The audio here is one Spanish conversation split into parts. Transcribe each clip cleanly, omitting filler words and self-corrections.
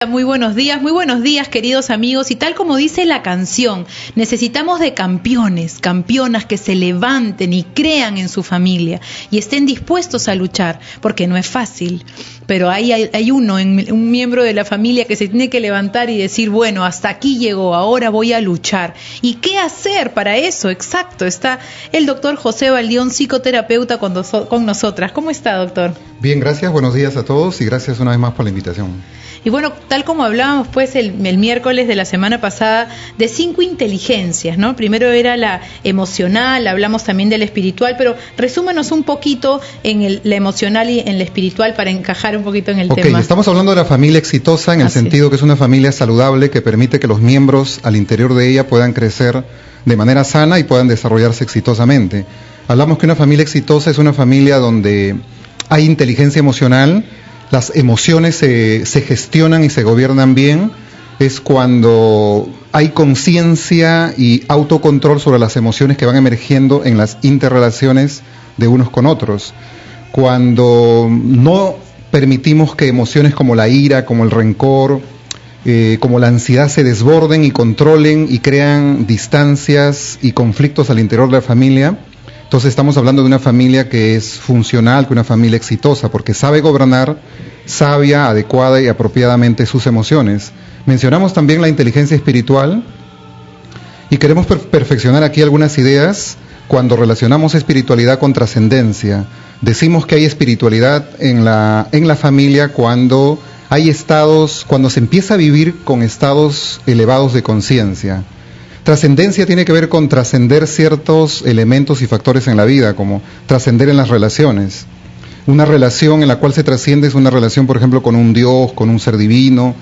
Muy buenos días queridos amigos, y tal como dice la canción, necesitamos de campeones, campeonas que se levanten y crean en su familia y estén dispuestos a luchar, porque no es fácil, pero hay un miembro de la familia que se tiene que levantar y decir, bueno, hasta aquí llegó, ahora voy a luchar. ¿Y qué hacer para eso? Exacto, está el doctor José Baldión, psicoterapeuta con nosotras. ¿Cómo está, doctor? Bien, gracias, buenos días a todos y gracias una vez más por la invitación. Y bueno, tal como hablábamos pues el miércoles de la semana pasada de 5 inteligencias, ¿no? Primero era la emocional, hablamos también de la espiritual, pero resúmanos un poquito en la emocional y en la espiritual para encajar un poquito en el tema. Estamos hablando de la familia exitosa en el sentido que es una familia saludable que permite que los miembros al interior de ella puedan crecer de manera sana y puedan desarrollarse exitosamente. Hablamos que una familia exitosa es una familia donde hay inteligencia emocional. Las emociones se gestionan y se gobiernan bien, es cuando hay conciencia y autocontrol sobre las emociones que van emergiendo en las interrelaciones de unos con otros. Cuando no permitimos que emociones como la ira, como el rencor, como la ansiedad se desborden y controlen y crean distancias y conflictos al interior de la familia, entonces estamos hablando de una familia que es funcional, que una familia exitosa, porque sabe gobernar sabia, adecuada y apropiadamente sus emociones. Mencionamos también la inteligencia espiritual y queremos perfeccionar aquí algunas ideas cuando relacionamos espiritualidad con trascendencia. Decimos que hay espiritualidad en la familia cuando hay estados, cuando se empieza a vivir con estados elevados de conciencia. Trascendencia tiene que ver con trascender ciertos elementos y factores en la vida, como trascender en las relaciones. Una relación en la cual se trasciende es una relación, por ejemplo, con un Dios, con un ser divino,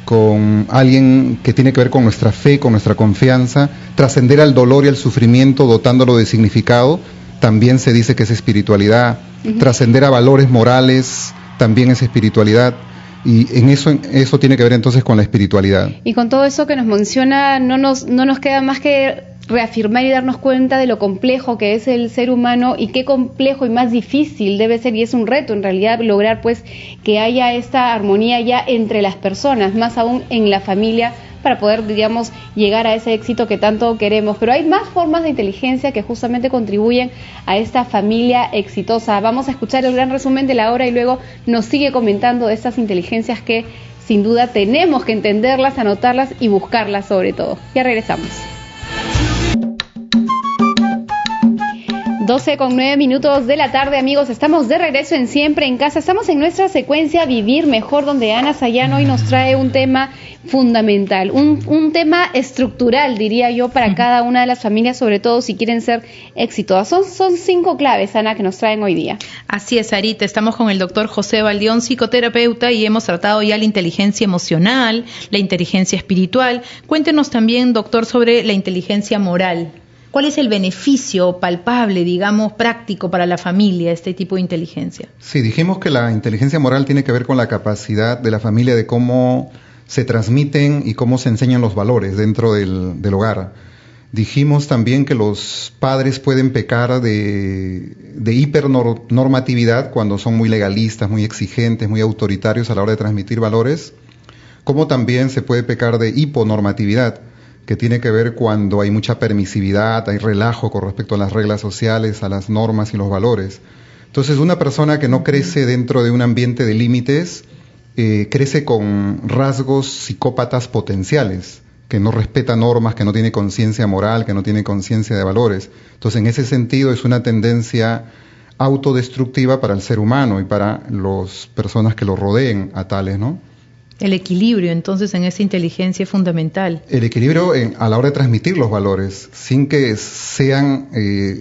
con alguien que tiene que ver con nuestra fe, con nuestra confianza. Trascender al dolor y al sufrimiento, dotándolo de significado, también se dice que es espiritualidad. Trascender a valores morales, también es espiritualidad. Y en eso tiene que ver entonces con la espiritualidad. Y con todo eso que nos menciona, no nos queda más que reafirmar y darnos cuenta de lo complejo que es el ser humano y qué complejo y más difícil debe ser, y es un reto en realidad lograr pues que haya esta armonía ya entre las personas, más aún en la familia, para poder, digamos, llegar a ese éxito que tanto queremos. Pero hay más formas de inteligencia que justamente contribuyen a esta familia exitosa. Vamos a escuchar el gran resumen de la hora y luego nos sigue comentando de estas inteligencias que sin duda tenemos que entenderlas, anotarlas y buscarlas sobre todo. Ya regresamos. 12:09 de la tarde, amigos, estamos de regreso en Siempre en Casa, estamos en nuestra secuencia Vivir Mejor, donde Ana Sayán hoy nos trae un tema fundamental, un tema estructural, diría yo, para cada una de las familias, sobre todo si quieren ser exitosas. Son 5 claves, Ana, que nos traen hoy día. Así es, Sarita, estamos con el doctor José Baldión, psicoterapeuta, y hemos tratado ya la inteligencia emocional, la inteligencia espiritual. Cuéntenos también, doctor, sobre la inteligencia moral. ¿Cuál es el beneficio palpable, digamos, práctico para la familia, este tipo de inteligencia? Sí, dijimos que la inteligencia moral tiene que ver con la capacidad de la familia de cómo se transmiten y cómo se enseñan los valores dentro del hogar. Dijimos también que los padres pueden pecar de hipernormatividad cuando son muy legalistas, muy exigentes, muy autoritarios a la hora de transmitir valores, como también se puede pecar de hiponormatividad, que tiene que ver cuando hay mucha permisividad, hay relajo con respecto a las reglas sociales, a las normas y los valores. Entonces, una persona que no crece dentro de un ambiente de límites, crece con rasgos psicópatas potenciales, que no respeta normas, que no tiene conciencia moral, que no tiene conciencia de valores. Entonces, en ese sentido, es una tendencia autodestructiva para el ser humano y para las personas que lo rodeen a tales, ¿no? El equilibrio, entonces, en esa inteligencia es fundamental. El equilibrio a la hora de transmitir los valores, sin que sean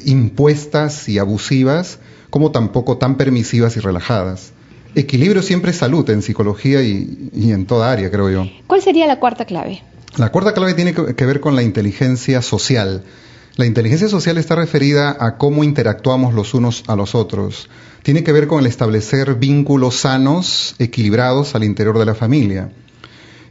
impuestas y abusivas, como tampoco tan permisivas y relajadas. Equilibrio siempre es salud en psicología y en toda área, creo yo. ¿Cuál sería la cuarta clave? La cuarta clave tiene que ver con la inteligencia social. La inteligencia social está referida a cómo interactuamos los unos a los otros. Tiene que ver con el establecer vínculos sanos, equilibrados al interior de la familia.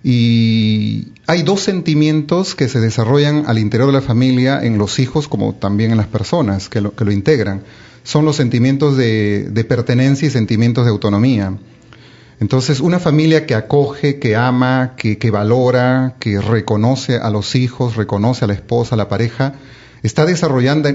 Y hay 2 sentimientos que se desarrollan al interior de la familia en los hijos como también en las personas que lo integran. Son los sentimientos de pertenencia y sentimientos de autonomía. Entonces, una familia que acoge, que ama, que valora, que reconoce a los hijos, reconoce a la esposa, a la pareja, está desarrollando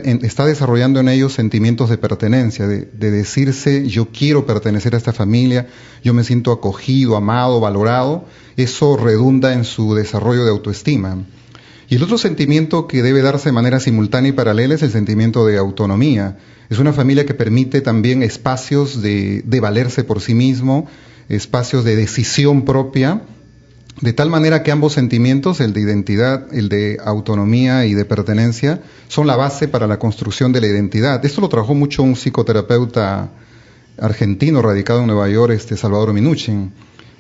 en ellos sentimientos de pertenencia, de decirse, yo quiero pertenecer a esta familia, yo me siento acogido, amado, valorado. Eso redunda en su desarrollo de autoestima. Y el otro sentimiento que debe darse de manera simultánea y paralela es el sentimiento de autonomía. Es una familia que permite también espacios de valerse por sí mismo, espacios de decisión propia, de tal manera que ambos sentimientos, el de identidad, el de autonomía y de pertenencia, son la base para la construcción de la identidad. Esto lo trabajó mucho un psicoterapeuta argentino radicado en Nueva York, Salvador Minuchin.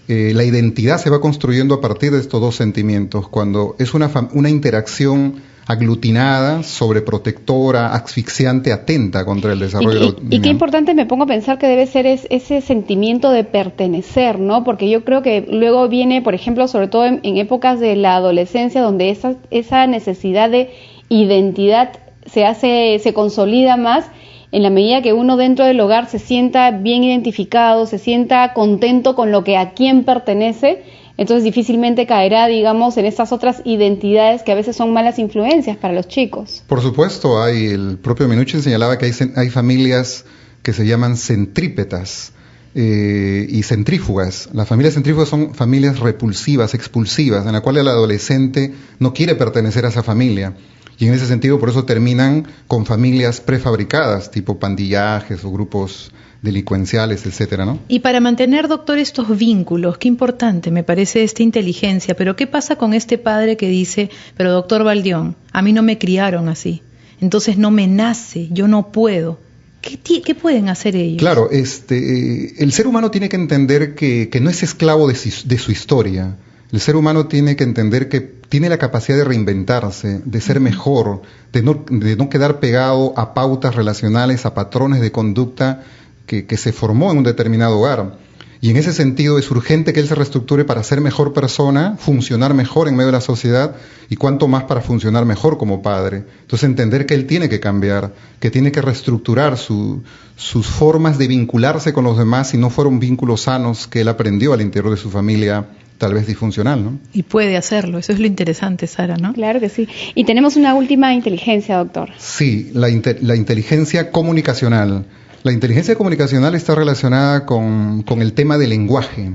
La identidad se va construyendo a partir de estos dos sentimientos, cuando es una interacción aglutinada, sobreprotectora, asfixiante, atenta contra el desarrollo. Y qué importante me pongo a pensar que debe ser ese sentimiento de pertenecer, ¿no? Porque yo creo que luego viene, por ejemplo, sobre todo en épocas de la adolescencia, donde esa necesidad de identidad se consolida más, en la medida que uno dentro del hogar se sienta bien identificado, se sienta contento con lo que a quién pertenece, entonces difícilmente caerá, digamos, en estas otras identidades que a veces son malas influencias para los chicos. Por supuesto, el propio Minuchin señalaba que hay familias que se llaman centrípetas y centrífugas. Las familias centrífugas son familias repulsivas, expulsivas, en la cual el adolescente no quiere pertenecer a esa familia. Y en ese sentido, por eso terminan con familias prefabricadas, tipo pandillajes o grupos delincuenciales, etcétera, ¿no? Y para mantener, doctor, estos vínculos, qué importante me parece esta inteligencia, pero ¿qué pasa con este padre que dice, pero doctor Baldión, a mí no me criaron así, entonces no me nace, yo no puedo? ¿Qué pueden hacer ellos? Claro, el ser humano tiene que entender que no es esclavo de su historia. El ser humano tiene que entender que tiene la capacidad de reinventarse, de ser mejor, de no quedar pegado a pautas relacionales, a patrones de conducta que se formó en un determinado hogar. Y en ese sentido es urgente que él se reestructure para ser mejor persona, funcionar mejor en medio de la sociedad y cuanto más para funcionar mejor como padre. Entonces entender que él tiene que cambiar, que tiene que reestructurar sus formas de vincularse con los demás si no fueron vínculos sanos que él aprendió al interior de su familia, tal vez disfuncional, ¿no? Y puede hacerlo, eso es lo interesante, Sara, ¿no? Claro que sí. Y tenemos una última inteligencia, doctor. Sí, la inteligencia comunicacional. La inteligencia comunicacional está relacionada con el tema del lenguaje,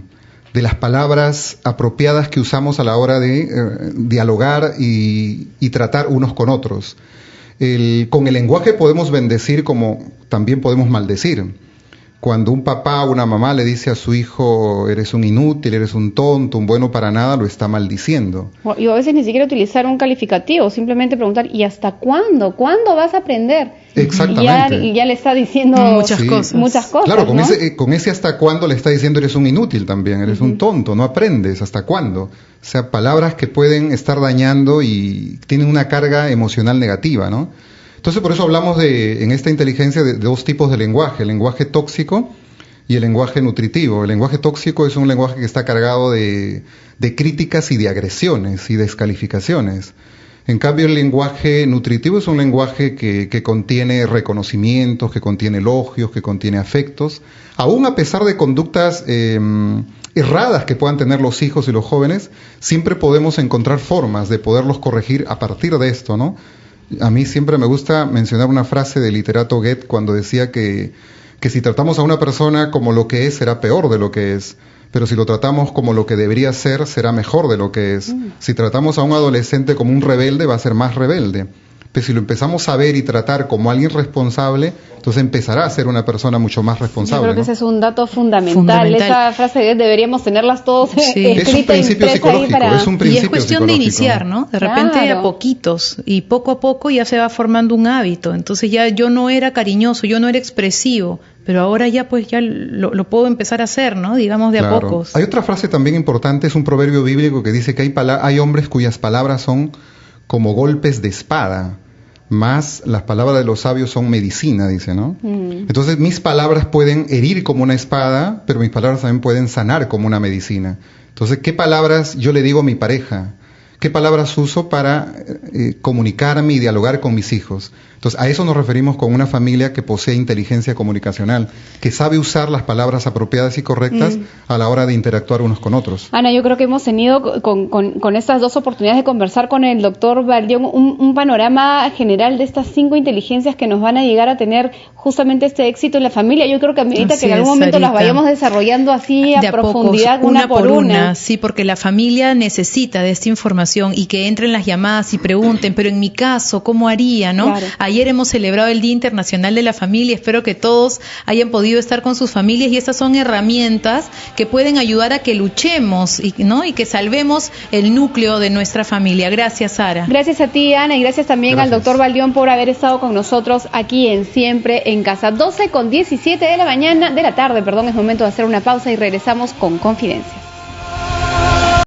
de las palabras apropiadas que usamos a la hora de dialogar y tratar unos con otros. Con el lenguaje podemos bendecir como también podemos maldecir. Cuando un papá o una mamá le dice a su hijo, eres un inútil, eres un tonto, un bueno para nada, lo está maldiciendo. Y a veces ni siquiera utilizar un calificativo, simplemente preguntar, ¿y hasta cuándo? ¿Cuándo vas a aprender? Exactamente. Y ya le está diciendo muchas cosas. Claro, ¿no? con ese hasta cuándo le está diciendo, eres un inútil también, eres un tonto, no aprendes, ¿hasta cuándo? O sea, palabras que pueden estar dañando y tienen una carga emocional negativa, ¿no? Entonces, por eso hablamos en esta inteligencia de dos tipos de lenguaje, el lenguaje tóxico y el lenguaje nutritivo. El lenguaje tóxico es un lenguaje que está cargado de críticas y de agresiones y descalificaciones. En cambio, el lenguaje nutritivo es un lenguaje que contiene reconocimientos, que contiene elogios, que contiene afectos. Aún a pesar de conductas erradas que puedan tener los hijos y los jóvenes, siempre podemos encontrar formas de poderlos corregir a partir de esto, ¿no? A mí siempre me gusta mencionar una frase del literato Goethe cuando decía que si tratamos a una persona como lo que es, será peor de lo que es. Pero si lo tratamos como lo que debería ser, será mejor de lo que es. Si tratamos a un adolescente como un rebelde, va a ser más rebelde. Pero si lo empezamos a ver y tratar como alguien responsable, entonces empezará a ser una persona mucho más responsable. Yo creo que ese es un dato fundamental. Esa frase deberíamos tenerlas todos escritas. Es un principio psicológico, es un principio. Y es cuestión de iniciar, ¿no? De repente a poquitos, y poco a poco ya se va formando un hábito. Entonces ya yo no era cariñoso, yo no era expresivo, pero ahora ya pues ya lo puedo empezar a hacer, ¿no? Digamos de a pocos. Hay otra frase también importante, es un proverbio bíblico que dice que hay hombres cuyas palabras son como golpes de espada, más las palabras de los sabios son medicina, dice, ¿no? Entonces mis palabras pueden herir como una espada, pero mis palabras también pueden sanar como una medicina. Entonces, ¿qué palabras yo le digo a mi pareja? qué palabras uso para comunicarme y dialogar con mis hijos. Entonces, a eso nos referimos con una familia que posee inteligencia comunicacional, que sabe usar las palabras apropiadas y correctas a la hora de interactuar unos con otros. Ana, yo creo que hemos tenido con estas dos oportunidades de conversar con el doctor Baldión un panorama general de estas 5 inteligencias que nos van a llegar a tener justamente este éxito en la familia. Yo creo que ahorita que en algún momento las vayamos desarrollando así a profundidad, una por una. Sí, porque la familia necesita de esta información y que entren las llamadas y pregunten, pero en mi caso, ¿cómo haría, no? Claro. Ayer hemos celebrado el Día Internacional de la Familia, espero que todos hayan podido estar con sus familias y estas son herramientas que pueden ayudar a que luchemos y que salvemos el núcleo de nuestra familia. Gracias, Sara. Gracias a ti, Ana, y gracias también al doctor Baldión por haber estado con nosotros aquí en Siempre en Casa. 12:17 de la tarde, es momento de hacer una pausa y regresamos con Confidencias.